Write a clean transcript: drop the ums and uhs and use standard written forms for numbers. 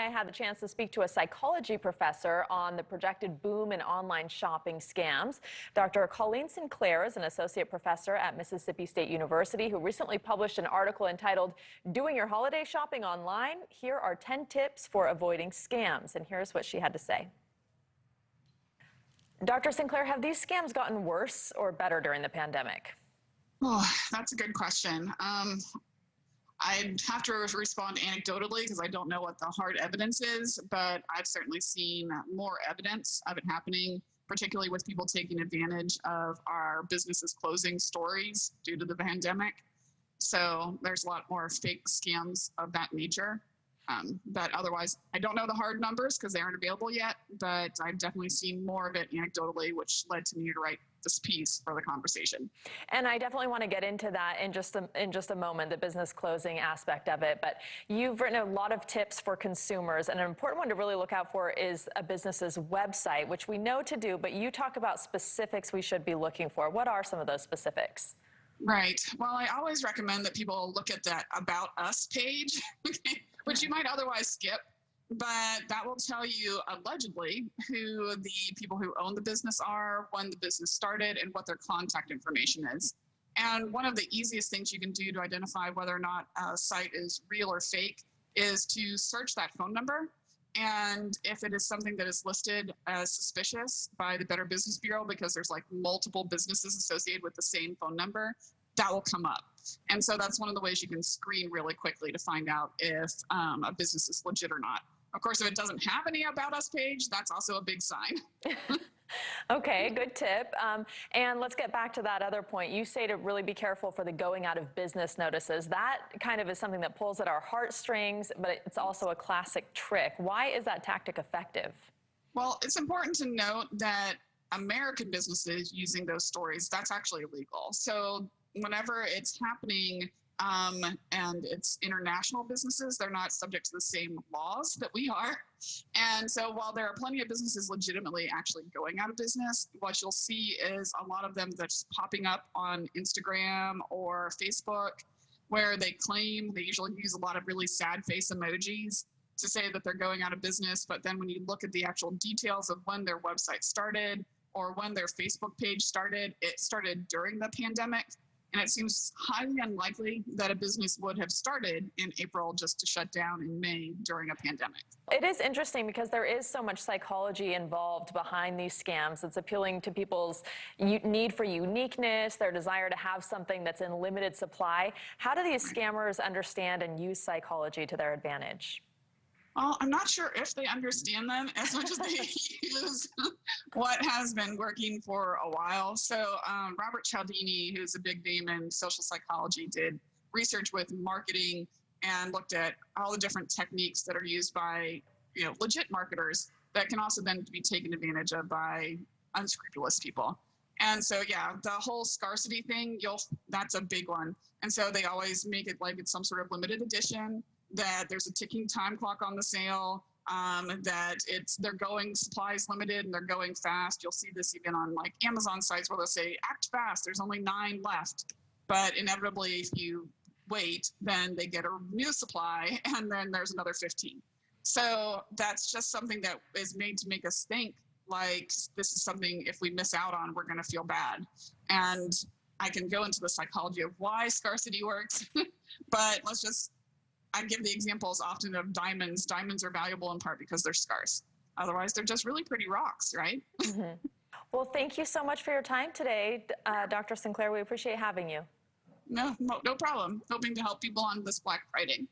I had the chance to speak to a psychology professor on the projected boom in online shopping scams. Dr. Colleen Sinclair is an associate professor at Mississippi State University who recently published an article entitled "Doing Your Holiday Shopping Online? Here are 10 Tips for Avoiding Scams." And here's what she had to say. Dr. Sinclair, have these scams gotten worse or better during the pandemic? Oh, that's a good question. I'd have to respond anecdotally because I don't know what the hard evidence is, but I've certainly seen more evidence of it happening, particularly with people taking advantage of our businesses closing stories due to the pandemic. So there's a lot more fake scams of that nature. But otherwise, I don't know the hard numbers because they aren't available yet, but I've definitely seen more of it anecdotally, which led to me to write this piece for the conversation. And I definitely want to get into that in just a moment, the business closing aspect of it. But you've written a lot of tips for consumers, and an important one to really look out for is a business's website, which we know to do, but you talk about specifics we should be looking for. What are some of those specifics? Right. Well, I always recommend that people look at that About Us page, which you might otherwise skip, but that will tell you allegedly who the people who own the business are, when the business started, and what their contact information is. And one of the easiest things you can do to identify whether or not a site is real or fake is to search that phone number. And if it is something that is listed as suspicious by the Better Business Bureau, because there's like multiple businesses associated with the same phone number, that will come up. And so that's one of the ways you can screen really quickly to find out if a business is legit or not. Of course, if it doesn't have any About Us page, that's also a big sign. Okay, good tip. And let's get back to that other point. You say to really be careful for the going out of business notices. That kind of is something that pulls at our heartstrings, but it's also a classic trick. Why is that tactic effective? Well, it's important to note that American businesses using those stories, that's actually illegal. So whenever it's happening and it's international businesses, they're not subject to the same laws that we are. And so while there are plenty of businesses legitimately actually going out of business, what you'll see is a lot of them that's popping up on Instagram or Facebook, where they claim, they usually use a lot of really sad face emojis to say that they're going out of business. But then when you look at the actual details of when their website started or when their Facebook page started, it started during the pandemic. And it seems highly unlikely that a business would have started in April just to shut down in May during a pandemic. It is interesting because there is so much psychology involved behind these scams. It's appealing to people's need for uniqueness, their desire to have something that's in limited supply. How do these scammers understand and use psychology to their advantage? Well, I'm not sure if they understand them as much as they use what has been working for a while. So Robert Cialdini, who's a big name in social psychology, did research with marketing and looked at all the different techniques that are used by legit marketers that can also then be taken advantage of by unscrupulous people. And so, yeah, the whole scarcity thing, that's a big one. And so they always make it like it's some sort of limited edition, that there's a ticking time clock on the sale, that they're going supplies limited and they're going fast. You'll see this even on like Amazon sites where they'll say, act fast, there's only 9 left. But inevitably, if you wait, then they get a new supply and then there's another 15. So that's just something that is made to make us think like this is something if we miss out on, we're going to feel bad. And I can go into the psychology of why scarcity works, but I give the examples often of diamonds. Diamonds are valuable in part because they're scarce. Otherwise, they're just really pretty rocks, right? Mm-hmm. Well, thank you so much for your time today, Dr. Sinclair. We appreciate having you. No problem. Hoping to help people on this Black Friday.